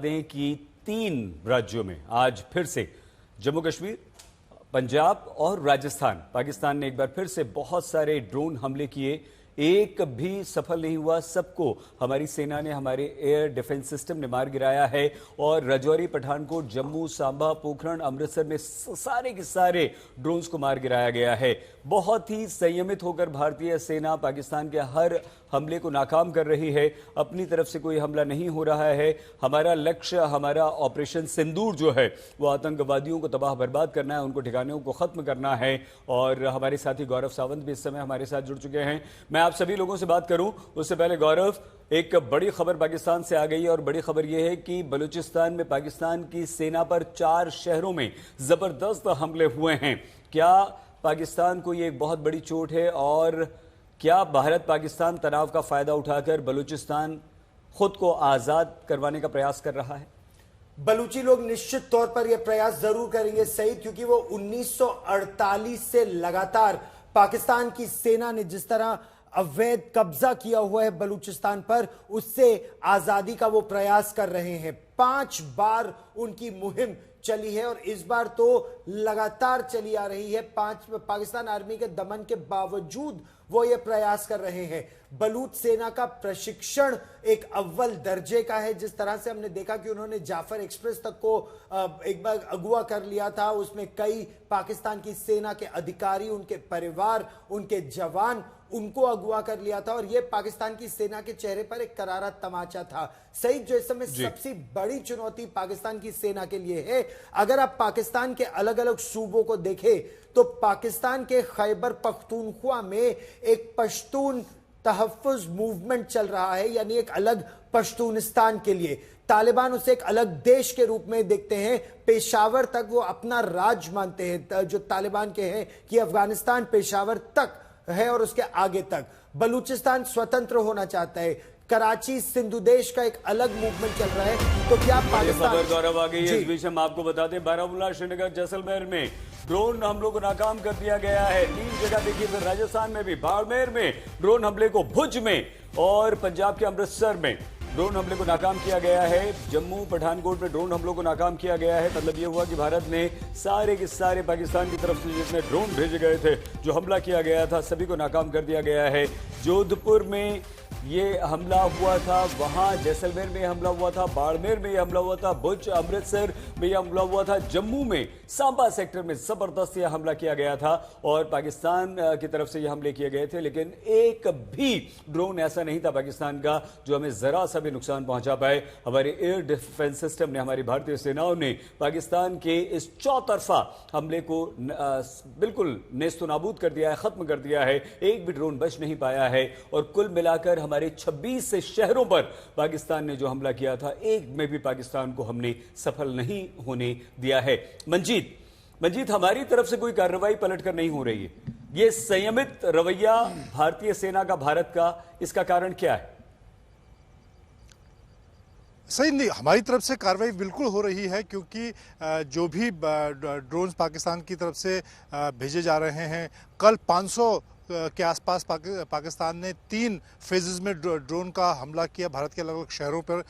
दें कि 3 राज्यों में आज फिर से जम्मू कश्मीर, पंजाब और राजस्थान, पाकिस्तान ने एक बार फिर से बहुत सारे ड्रोन हमले किए। एक भी सफल नहीं हुआ, सबको हमारी सेना ने, हमारे एयर डिफेंस सिस्टम ने मार गिराया है। और राजौरी, पठानकोट, जम्मू, सांबा, पोखरण, अमृतसर में सारे के सारे ड्रोन्स को मार गिराया गया है। बहुत ही संयमित होकर भारतीय सेना पाकिस्तान के हर हमले को नाकाम कर रही है। अपनी तरफ से कोई हमला नहीं हो रहा है। हमारा लक्ष्य, हमारा ऑपरेशन सिंदूर जो है वो आतंकवादियों को तबाह बर्बाद करना है, उनको ठिकानों को खत्म करना है। और हमारे साथी गौरव सावंत भी इस समय हमारे साथ जुड़ चुके हैं। मैं आप सभी लोगों से बात करूं उससे पहले गौरव, एक बड़ी खबर पाकिस्तान से आ गई है और बड़ी खबर यह है कि बलूचिस्तान में पाकिस्तान की सेना पर 4 शहरों में जबरदस्त हमले हुए हैं। क्या पाकिस्तान को ये एक बहुत बड़ी चोट है और क्या भारत पाकिस्तान तनाव का फायदा उठाकर बलूचिस्तान खुद को आजाद करवाने का प्रयास कर रहा है? बलूची लोग निश्चित तौर पर यह प्रयास जरूर करेंगे सईद, क्योंकि वो 1948 से लगातार पाकिस्तान की सेना ने जिस तरह अवैध कब्जा किया हुआ है बलूचिस्तान पर, उससे आजादी का वो प्रयास कर रहे हैं। 5 बार उनकी मुहिम चली है और इस बार तो लगातार चली आ रही है। पाकिस्तान आर्मी के दमन के बावजूद वो ये प्रयास कर रहे हैं। बलूच सेना का प्रशिक्षण एक अव्वल दर्जे का है। जिस तरह से हमने देखा कि उन्होंने जाफर एक्सप्रेस तक को एक बार अगवा कर लिया था, उसमें कई पाकिस्तान की सेना के अधिकारी, उनके परिवार, उनके जवान, उनको अगवा कर लिया था। और यह पाकिस्तान की सेना के चेहरे पर एक करारा तमाचा था। सही, जो इस समय सबसे बड़ी चुनौती पाकिस्तान की सेना के लिए है, अगर आप पाकिस्तान के अलग अलग सूबों को देखें तो पाकिस्तान के खैबर पख्तूनख्वा में एक पश्तून तहफ़्फ़ुज़ मूवमेंट चल रहा है, यानी एक अलग पश्तूनिस्तान के लिए। तालिबान उसे एक अलग देश के रूप में देखते हैं। पेशावर तक वो अपना राज मानते हैं, जो तालिबान के हैं, कि अफगानिस्तान पेशावर तक है और उसके आगे तक। बलूचिस्तान स्वतंत्र होना चाहता है। कराची, सिंधु देश का एक अलग मूवमेंट चल रहा है। तो क्या पाकिस्तान गौरव आ गई है? इस बीच हम आपको बता दें, बारामूला, श्रीनगर, जैसलमेर में ड्रोन हमलों को नाकाम कर दिया गया है। 3 जगह देखिए, फिर राजस्थान में भी, बाड़मेर में ड्रोन हमले को, भुज में और पंजाब के अमृतसर में ड्रोन हमले को नाकाम किया गया है। जम्मू, पठानकोट में ड्रोन हमलों को नाकाम किया गया है। मतलब यह हुआ कि भारत ने सारे के सारे पाकिस्तान की तरफ से जितने ड्रोन भेजे गए थे, जो हमला किया गया था, सभी को नाकाम कर दिया गया है। जोधपुर में ये हमला हुआ था, वहां जैसलमेर में हमला हुआ था, बाड़मेर में यह हमला हुआ था, भुज, अमृतसर में यह हमला हुआ था, जम्मू में सांबा सेक्टर में जबरदस्त यह हमला किया गया था और पाकिस्तान की तरफ से यह हमले किए गए थे। लेकिन एक भी ड्रोन ऐसा नहीं था पाकिस्तान का जो हमें जरा सा भी नुकसान पहुंचा पाए। हमारे एयर डिफेंस सिस्टम ने, हमारी भारतीय सेनाओं ने पाकिस्तान के इस चौतरफा हमले को बिल्कुल नेस्तो नाबूद कर दिया है, खत्म कर दिया है। एक भी ड्रोन बच नहीं पाया है और कुल मिलाकर हमारे 26 से शहरों पर पाकिस्तान ने जो हमला किया था, एक में भी पाकिस्तान को हमने सफल नहीं होने दिया है। मंजीत, हमारी तरफ से कोई कार्रवाई पलटकर नहीं हो रही है। यह संयमित रवैया भारतीय सेना का, भारत का, इसका कारण क्या है? सही नहीं, हमारी तरफ से कार्रवाई बिल्कुल हो रही है, क्योंकि जो भी ड्रोन्स पाकिस्तान की तरफ से भेजे जा रहे हैं, कल 500 के आसपास पाकिस्तान ने 3 फेजेस में ड्रोन का हमला किया भारत के अलग अलग शहरों पर,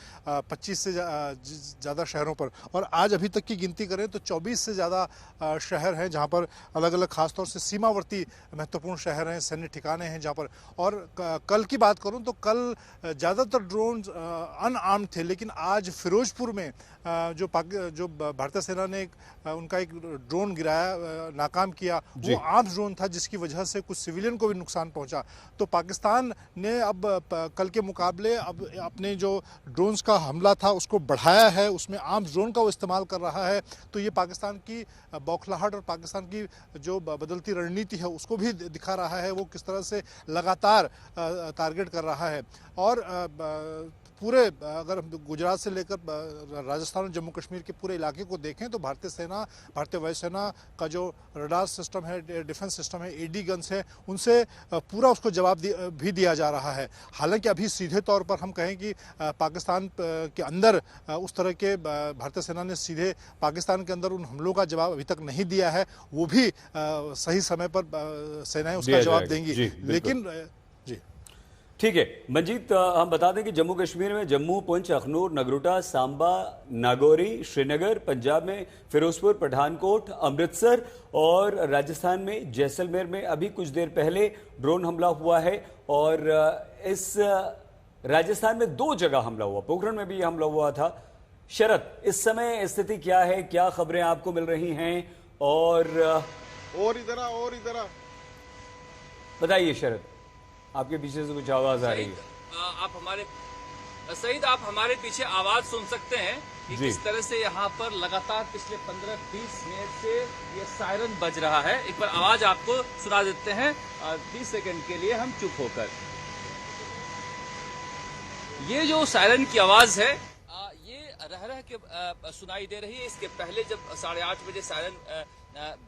25 से ज़्यादा शहरों पर। और आज अभी तक की गिनती करें तो 24 से ज़्यादा शहर हैं जहां पर अलग अलग, खासतौर से सीमावर्ती महत्वपूर्ण शहर हैं, सैन्य ठिकाने हैं जहां पर। और कल की बात करूं तो कल ज़्यादातर ड्रोन अनआर्म्ड थे, लेकिन आज फिरोजपुर में जो भारतीय सेना ने उनका एक ड्रोन गिराया, नाकाम किया, वो आर्म्ड ड्रोन था, जिसकी वजह से कुछ सिविलियन को भी नुकसान पहुंचा। तो पाकिस्तान ने अब कल के मुकाबले अब अपने जो ड्रोन्स का हमला था उसको बढ़ाया है, उसमें आर्म्ड ड्रोन का वो इस्तेमाल कर रहा है। तो ये पाकिस्तान की बौखलाहट और पाकिस्तान की जो बदलती रणनीति है उसको भी दिखा रहा है, वो किस तरह से लगातार टारगेट कर रहा है। और पूरे, अगर गुजरात से लेकर राजस्थान और जम्मू कश्मीर के पूरे इलाके को देखें तो भारतीय सेना, भारतीय वायुसेना का जो रडार सिस्टम है, डिफेंस सिस्टम है, एडी गन्स है, उनसे पूरा उसको जवाब भी दिया जा रहा है। हालांकि अभी सीधे तौर पर हम कहें कि पाकिस्तान के अंदर उस तरह के भारतीय सेना ने सीधे पाकिस्तान के अंदर उन हमलों का जवाब अभी तक नहीं दिया है। वो भी सही समय पर सेनाएं उसका जवाब देंगी। लेकिन जी ठीक है मंजीत, हम बता दें कि जम्मू कश्मीर में जम्मू, पुंछ, अखनूर, नगरोटा, सांबा, नागौरी, श्रीनगर, पंजाब में फिरोजपुर, पठानकोट, अमृतसर और राजस्थान में जैसलमेर में अभी कुछ देर पहले ड्रोन हमला हुआ है। और इस राजस्थान में 2 जगह हमला हुआ, पोखरण में भी हमला हुआ था। शरद, इस समय स्थिति क्या है, क्या खबरें आपको मिल रही हैं? और इधर आ बताइए शरद, आपके पीछे से कुछ आवाज आ रही है। सईद, आप हमारे पीछे आवाज सुन सकते हैं कि जी। किस तरह से यहाँ पर लगातार पिछले 15-20 मिनट से ये सायरन बज रहा है। एक बार आवाज आपको सुना देते हैं 30 सेकंड के लिए हम चुप होकर। ये जो सायरन की आवाज है ये रह के सुनाई दे रही है। इसके पहले जब 8:30 बजे सायरन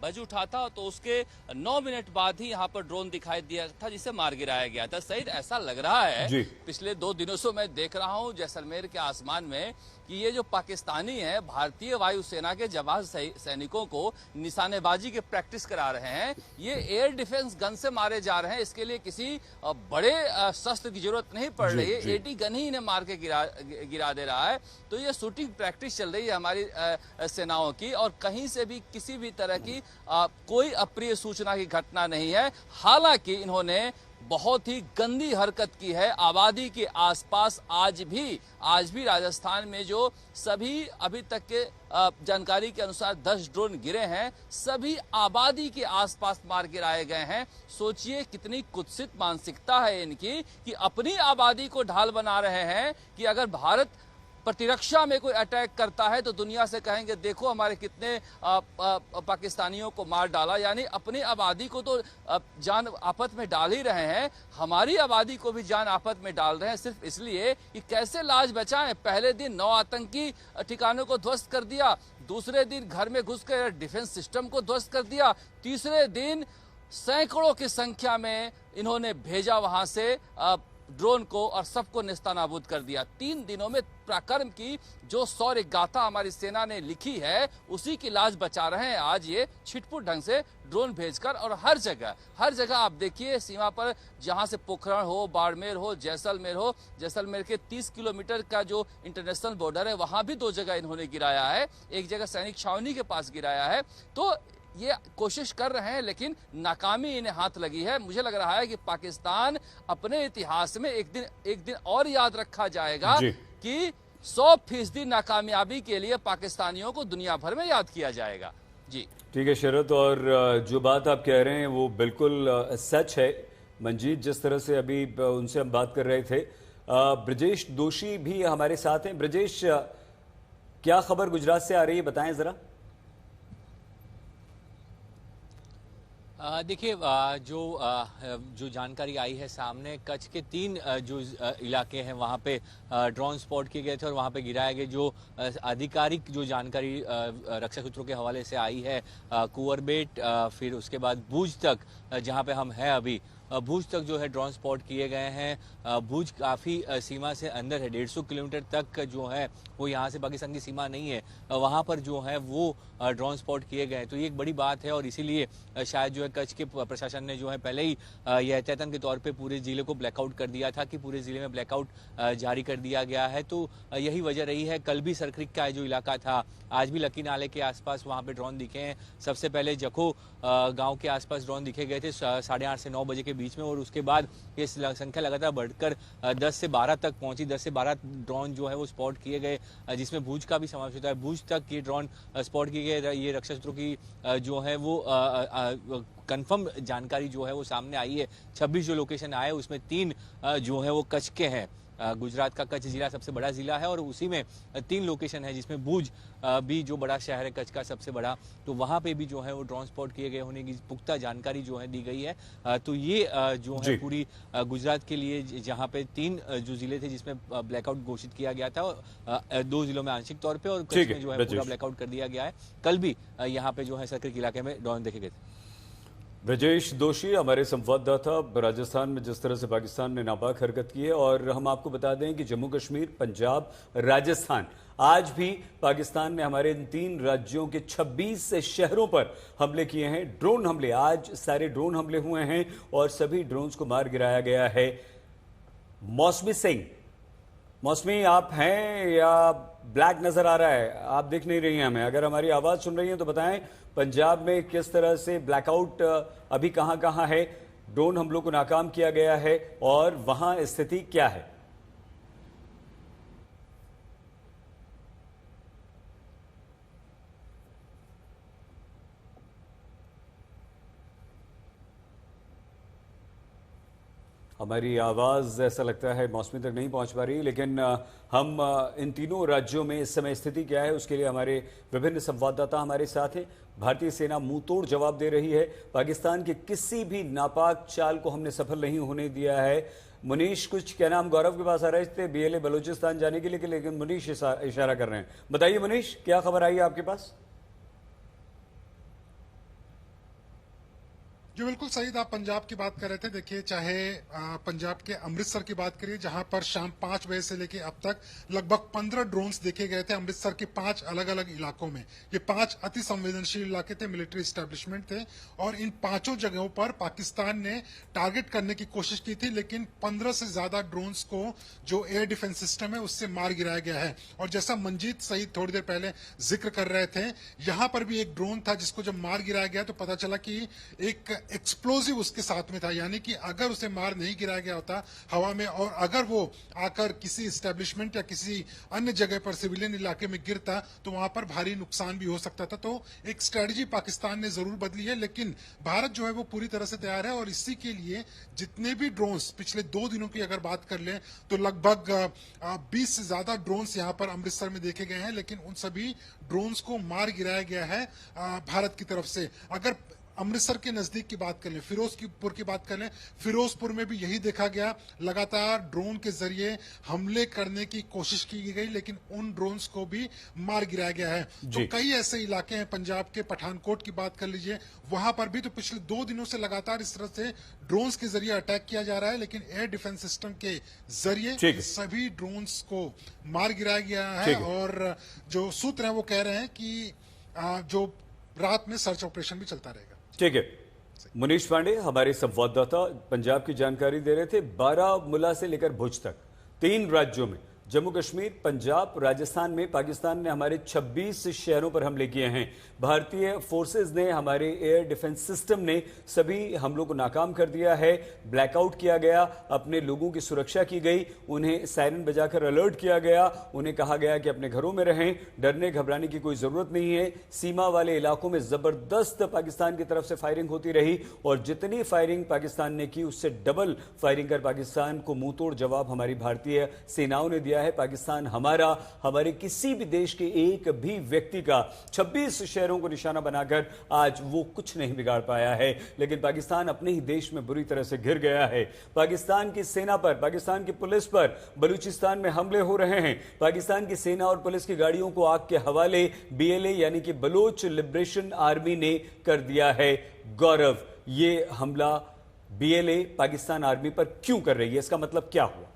बज उठा था तो उसके 9 मिनट बाद ही यहाँ पर ड्रोन दिखाई दिया था जिसे मार गिराया गया था। सईद, ऐसा लग रहा है पिछले 2 दिनों से मैं देख रहा हूँ जैसलमेर के आसमान में कि ये जो पाकिस्तानी है भारतीय वायुसेना के जवान सैनिकों को निशानेबाजी के प्रैक्टिस करा रहे हैं। ये एयर डिफेंस गन से मारे जा रहे हैं, इसके लिए किसी बड़े शस्त्र की जरूरत नहीं पड़ रही है। एटी गन ही इन्हें मार के गिरा दे रहा है। तो ये शूटिंग प्रैक्टिस चल रही है हमारी सेनाओं की, और कहीं से भी किसी भी तरह की कोई अप्रिय सूचना की घटना नहीं है। हालांकि इन्होंने बहुत ही गंदी हरकत की है आबादी के आसपास। आज भी राजस्थान में जो सभी अभी तक के जानकारी के अनुसार 10 ड्रोन गिरे हैं, सभी आबादी के आसपास मार गिराए गए हैं। सोचिए कितनी कुत्सित मानसिकता है इनकी कि अपनी आबादी को ढाल बना रहे हैं कि अगर भारत प्रतिरक्षा में कोई अटैक करता है तो दुनिया से कहेंगे देखो हमारे कितने पाकिस्तानियों को मार डाला। यानी अपनी आबादी को तो जान आफत में डाल ही रहे हैं, हमारी आबादी को भी जान आफत में डाल रहे हैं सिर्फ इसलिए कि कैसे लाज बचाएं। पहले दिन 9 आतंकी ठिकानों को ध्वस्त कर दिया, दूसरे दिन घर में घुसकर डिफेंस सिस्टम को ध्वस्त कर दिया, तीसरे दिन सैकड़ों की संख्या में इन्होंने भेजा वहां से ड्रोन को और सबको नेस्तनाबूद कर दिया। 3 दिनों में पराक्रम की जो शौर्य गाथा हमारी सेना ने लिखी है उसी की लाज बचा रहे हैं आज ये छिटपुट ढंग से ड्रोन भेजकर। और हर जगह आप देखिए सीमा पर, जहां से पोखरण हो, बाड़मेर हो, जैसलमेर हो, जैसलमेर के 30 किलोमीटर का जो इंटरनेशनल बॉर्डर है वहां भी 2 जगह इन्होंने गिराया है। एक जगह सैनिक छावनी के पास गिराया है। तो ये कोशिश कर रहे हैं लेकिन नाकामी इन्हें हाथ लगी है। मुझे लग रहा है कि पाकिस्तान अपने इतिहास में एक दिन और याद रखा जाएगा कि 100% नाकामयाबी के लिए पाकिस्तानियों को दुनिया भर में याद किया जाएगा। जी ठीक है शरद, और जो बात आप कह रहे हैं वो बिल्कुल सच है मंजीत। जिस तरह से अभी उनसे हम बात कर रहे थे, ब्रजेश दोषी भी हमारे साथ हैं। ब्रजेश, क्या खबर गुजरात से आ रही है, बताएं जरा। देखिए, जो जानकारी आई है सामने, कच्छ के 3 जो इलाके हैं वहाँ पे ड्रोन स्पॉट किए गए थे और वहाँ पे गिराए गए। जो आधिकारिक जो जानकारी रक्षा सूत्रों के हवाले से आई है, कुंवरबेट फिर उसके बाद भुज तक जहाँ पे हम हैं अभी, भुज तक जो है ड्रोन स्पॉट किए गए हैं। भुज काफ़ी सीमा से अंदर है, 150 किलोमीटर तक जो है वो यहाँ से पाकिस्तान की सीमा नहीं है, वहाँ पर जो है वो ड्रोन स्पॉट किए गए हैं। तो ये एक बड़ी बात है और इसीलिए शायद जो है कच्छ के प्रशासन ने जो है पहले ही यह एहतियातन के तौर पे पूरे ज़िले को ब्लैकआउट कर दिया था कि पूरे ज़िले में ब्लैकआउट जारी कर दिया गया है। तो यही वजह रही है। कल भी सरक्रिक का जो इलाका था, आज भी लकी नाले के आसपास वहाँ पे ड्रोन दिखे हैं। सबसे पहले जखो गांव के आसपास ड्रोन दिखे गए थे 8:30 से 9 बजे के बीच में, और उसके बाद ये संख्या लगातार बढ़कर 10 से 12 तक पहुंची। 10 से 12 ड्रोन जो है वो स्पॉट किए गए, जिसमें भुज का भी समावेश होता है। भुज तक ये ड्रोन स्पॉट किए गए। ये रक्षा सूत्रों की जो है वो कंफर्म जानकारी जो है वो सामने आई है। 26 जो लोकेशन आए उसमें 3 जो है वो कच्छ के हैं। गुजरात का कच्छ जिला सबसे बड़ा जिला है और उसी में 3 लोकेशन है, जिसमें भुज भी जो बड़ा शहर है कच्छ का सबसे बड़ा, तो वहाँ पे भी जो है वो ड्रोन स्पॉट किए गए होने की पुख्ता जानकारी जो है दी गई है। तो ये जो है पूरी गुजरात के लिए, जहाँ पे 3 जो जिले थे जिसमें ब्लैकआउट घोषित किया गया था, 2 जिलों में आंशिक तौर पे और कच्छ में जो है पूरा ब्लैकआउट कर दिया गया है। कल भी यहाँ पे जो है सर्किल इलाके में ड्रोन देखे गए थे। ब्रजेश दोषी हमारे संवाददाता, राजस्थान में जिस तरह से पाकिस्तान ने नापाक हरकत की है। और हम आपको बता दें कि जम्मू कश्मीर, पंजाब, राजस्थान, आज भी पाकिस्तान ने हमारे इन 3 राज्यों के 26 शहरों पर हमले किए हैं। ड्रोन हमले, आज सारे ड्रोन हमले हुए हैं और सभी ड्रोन्स को मार गिराया गया है। मौसमी सिंह, मौसमी आप हैं या ब्लैक नजर आ रहा है? आप दिख नहीं रही हैं हमें। अगर हमारी आवाज सुन रही हैं तो बताएं पंजाब में किस तरह से ब्लैकआउट अभी कहां कहां है, ड्रोन हमलों को नाकाम किया गया है और वहां स्थिति क्या है? हमारी आवाज़ ऐसा लगता है मौसमी तक नहीं पहुंच पा रही, लेकिन हम इन तीनों राज्यों में इस समय स्थिति क्या है उसके लिए हमारे विभिन्न संवाददाता हमारे साथ हैं। भारतीय सेना मुंह तोड़ जवाब दे रही है। पाकिस्तान के किसी भी नापाक चाल को हमने सफल नहीं होने दिया है। मुनीश, कुछ कहना हम गौरव के पास आ रहे थे बीएलए बलूचिस्तान जाने के लिए, लेकिन मुनीश इशारा कर रहे हैं। बताइए मुनीश, क्या खबर आई है आपके पास? जो बिल्कुल सही, आप पंजाब की बात कर रहे थे। देखिए, चाहे पंजाब के अमृतसर की बात करिए, जहां पर शाम 5 बजे से लेकर अब तक लगभग 15 ड्रोन्स देखे गए थे अमृतसर के 5 अलग अलग इलाकों में। ये 5 अति संवेदनशील इलाके थे, मिलिट्री एस्टेब्लिशमेंट थे, और इन 5 जगहों पर पाकिस्तान ने टारगेट करने की कोशिश की थी, लेकिन 15 से ज्यादा ड्रोन्स को जो एयर डिफेंस सिस्टम है उससे मार गिराया गया है। और जैसा मंजीत सईद थोड़ी देर पहले जिक्र कर रहे थे, यहां पर भी एक ड्रोन था जिसको जब मार गिराया गया तो पता चला कि एक एक्सप्लोजिव उसके साथ में था, यानी कि अगर उसे मार नहीं गिराया गया होता हवा में और अगर वो आकर किसी एस्टेब्लिशमेंट या किसी अन्य जगह पर सिविलियन इलाके में गिरता तो वहां पर भारी नुकसान भी हो सकता था। तो एक स्ट्रेटजी पाकिस्तान ने जरूर बदली है, लेकिन भारत जो है वो पूरी तरह से तैयार है। और इसी के लिए जितने भी ड्रोन्स पिछले 2 दिनों की अगर बात कर लें तो लगभग 20 से ज्यादा ड्रोन्स यहां पर अमृतसर में देखे गए हैं, लेकिन उन सभी ड्रोन्स को मार गिराया गया है भारत की तरफ से। अगर अमृतसर के नजदीक की बात कर लें, फिरोजपुर की बात कर लें, फिरोजपुर में भी यही देखा गया, लगातार ड्रोन के जरिए हमले करने की कोशिश की गई, लेकिन उन ड्रोन्स को भी मार गिराया गया है। तो कई ऐसे इलाके हैं, पंजाब के पठानकोट की बात कर लीजिए, वहां पर भी तो पिछले 2 दिनों से लगातार इस तरह से ड्रोन्स के जरिए अटैक किया जा रहा है, लेकिन एयर डिफेंस सिस्टम के जरिए सभी ड्रोन्स को मार गिराया गया है। और जो सूत्र हैं वो कह रहे हैं कि जो रात में सर्च ऑपरेशन भी चलता रहेगा। ठीक है, मुनीश पांडे हमारे संवाददाता पंजाब की जानकारी दे रहे थे। बारामूला से लेकर भुज तक 3 राज्यों में, जम्मू कश्मीर, पंजाब, राजस्थान में पाकिस्तान ने हमारे 26 शहरों पर हमले किए हैं। भारतीय फोर्सेज ने, हमारे एयर डिफेंस सिस्टम ने सभी हमलों को नाकाम कर दिया है। ब्लैकआउट किया गया, अपने लोगों की सुरक्षा की गई, उन्हें सायरन बजाकर अलर्ट किया गया, उन्हें कहा गया कि अपने घरों में रहें, डरने घबराने की कोई जरूरत नहीं है। सीमा वाले इलाकों में जबरदस्त पाकिस्तान की तरफ से फायरिंग होती रही और जितनी फायरिंग पाकिस्तान ने की उससे डबल फायरिंग कर पाकिस्तान को मुंहतोड़ जवाब हमारी भारतीय सेनाओं ने दिया है। पाकिस्तान हमारा, हमारे किसी भी देश के एक भी व्यक्ति का 26 शहरों को निशाना बनाकर आज वो कुछ नहीं बिगाड़ पाया है, लेकिन पाकिस्तान अपने ही देश में बुरी तरह से घिर गया है। पाकिस्तान की सेना पर, पाकिस्तान की पुलिस पर बलूचिस्तान में हमले हो रहे हैं। पाकिस्तान की सेना और पुलिस की गाड़ियों को आग के हवाले बीएलए यानी कि बलोच लिबरेशन आर्मी ने कर दिया है। गौरव, ये हमला बीएलए पाकिस्तान आर्मी पर क्यों कर रही है, इसका मतलब क्या हुआ?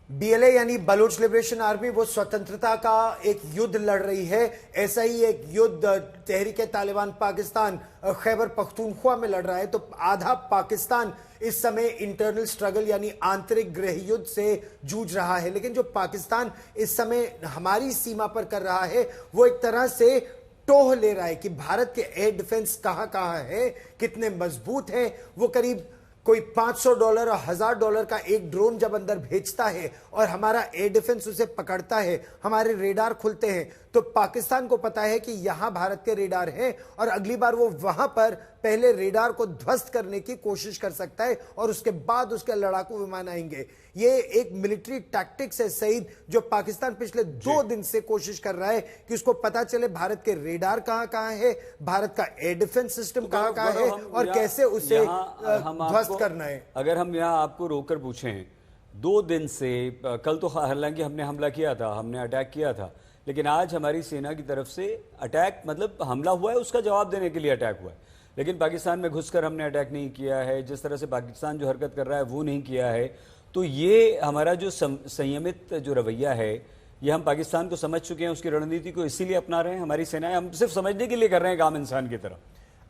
बीएलए यानी बलूच लिबरेशन आर्मी वो स्वतंत्रता का एक युद्ध लड़ रही है। ऐसा ही एक युद्ध तहरीक-ए-तालिबान पाकिस्तान खैबर पख्तूनख्वा में लड़ रहा है। तो आधा पाकिस्तान इस समय इंटरनल स्ट्रगल यानी आंतरिक गृह युद्ध से जूझ रहा है। लेकिन जो पाकिस्तान इस समय हमारी सीमा पर कर रहा है वो एक तरह से टोह ले रहा है कि भारत के एयर डिफेंस कहां कहां है, कितने मजबूत है। वो करीब कोई $500 और $1000 का एक ड्रोन जब अंदर भेजता है और हमारा एयर डिफेंस उसे पकड़ता है, हमारे रेडार खुलते हैं, तो पाकिस्तान को पता है कि यहां भारत के रेडार हैं और अगली बार वो वहां पर पहले रेडार को ध्वस्त करने की कोशिश कर सकता है और उसके बाद उसके लड़ाकू विमान आएंगे। ये एक मिलिट्री टैक्टिक्स है सईद, जो पाकिस्तान पिछले 2 दिन से कोशिश कर रहा है कि उसको पता चले भारत के रेडार कहां कहां है, भारत का एयर डिफेंस सिस्टम कहां कहां है और कैसे उसे ध्वस्त करना है। अगर हम यहां आपको रोककर पूछें, 2 दिन से, कल तो हालांकि हमने हमला किया था, हमने अटैक किया था, लेकिन आज हमारी सेना की तरफ से अटैक, मतलब हमला हुआ है उसका जवाब देने के लिए अटैक हुआ है, लेकिन पाकिस्तान में घुसकर हमने अटैक नहीं किया है। जिस तरह से पाकिस्तान जो हरकत कर रहा है वो नहीं किया है। तो ये हमारा जो संयमित जो रवैया है, ये हम पाकिस्तान को समझ चुके हैं, उसकी रणनीति को इसीलिए अपना रहे हैं हमारी सेनाएं। हम सिर्फ समझने के लिए कर रहे हैं काम इंसान की तरह।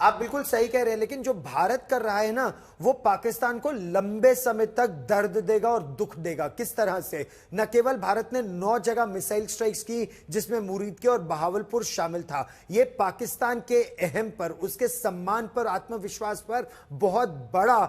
आप बिल्कुल सही कह रहे हैं, लेकिन जो भारत कर रहा है ना, वो पाकिस्तान को लंबे समय तक दर्द देगा और दुख देगा। किस तरह से? न केवल भारत ने 9 जगह मिसाइल स्ट्राइक्स की, जिसमें मुरीदके और बहावलपुर शामिल था, यह पाकिस्तान के अहम पर, उसके सम्मान पर, आत्मविश्वास पर बहुत बड़ा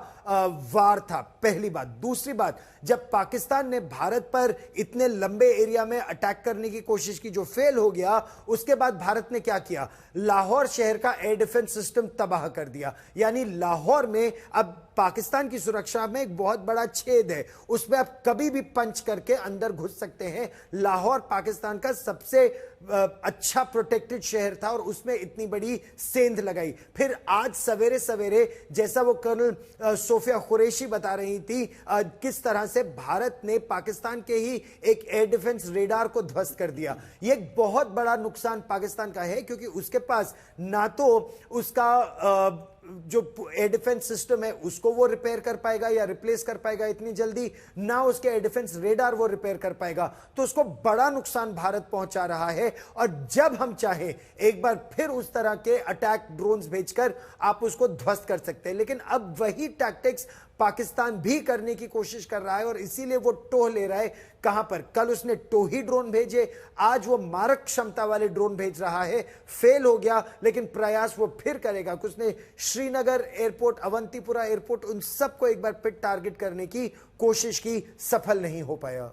वार था। पहली बात। दूसरी बात, जब पाकिस्तान ने भारत पर इतने लंबे एरिया में अटैक करने की कोशिश की, जो फेल हो गया, उसके बाद भारत ने क्या किया? लाहौर शहर का एयर डिफेंस सिस्टम तबाह कर दिया। यानी लाहौर में अब पाकिस्तान की सुरक्षा में एक बहुत बड़ा छेद है, उसमें आप कभी भी पंच करके अंदर घुस सकते हैं। लाहौर पाकिस्तान का सबसे अच्छा प्रोटेक्टेड शहर था और उसमें इतनी बड़ी सेंध लगाई। फिर आज सवेरे सवेरे, जैसा वो कर्नल सोफिया कुरैशी बता रही थी, किस तरह से भारत ने पाकिस्तान के ही एक एयर डिफेंस रेडार को ध्वस्त कर दिया। यह एक बहुत बड़ा नुकसान पाकिस्तान का है, क्योंकि उसके पास ना तो उसका जो एयर डिफेंस सिस्टम है उसको वो रिपेयर कर पाएगा या रिप्लेस कर पाएगा इतनी जल्दी, ना उसके एयर डिफेंस रेडार वो रिपेयर कर पाएगा। तो उसको बड़ा नुकसान भारत पहुंचा रहा है। और जब हम चाहें एक बार फिर उस तरह के अटैक ड्रोन्स भेजकर आप उसको ध्वस्त कर सकते हैं। लेकिन अब वही टैक्टिक्स पाकिस्तान भी करने की कोशिश कर रहा है और इसीलिए वो टोह ले रहा है। कहां पर? कल उसने टोही ड्रोन भेजे, आज वो मारक क्षमता वाले ड्रोन भेज रहा है। फेल हो गया, लेकिन प्रयास वो फिर करेगा। उसने श्रीनगर एयरपोर्ट, अवंतीपुरा एयरपोर्ट, उन सबको एक बार फिर टारगेट करने की कोशिश की, सफल नहीं हो पाया।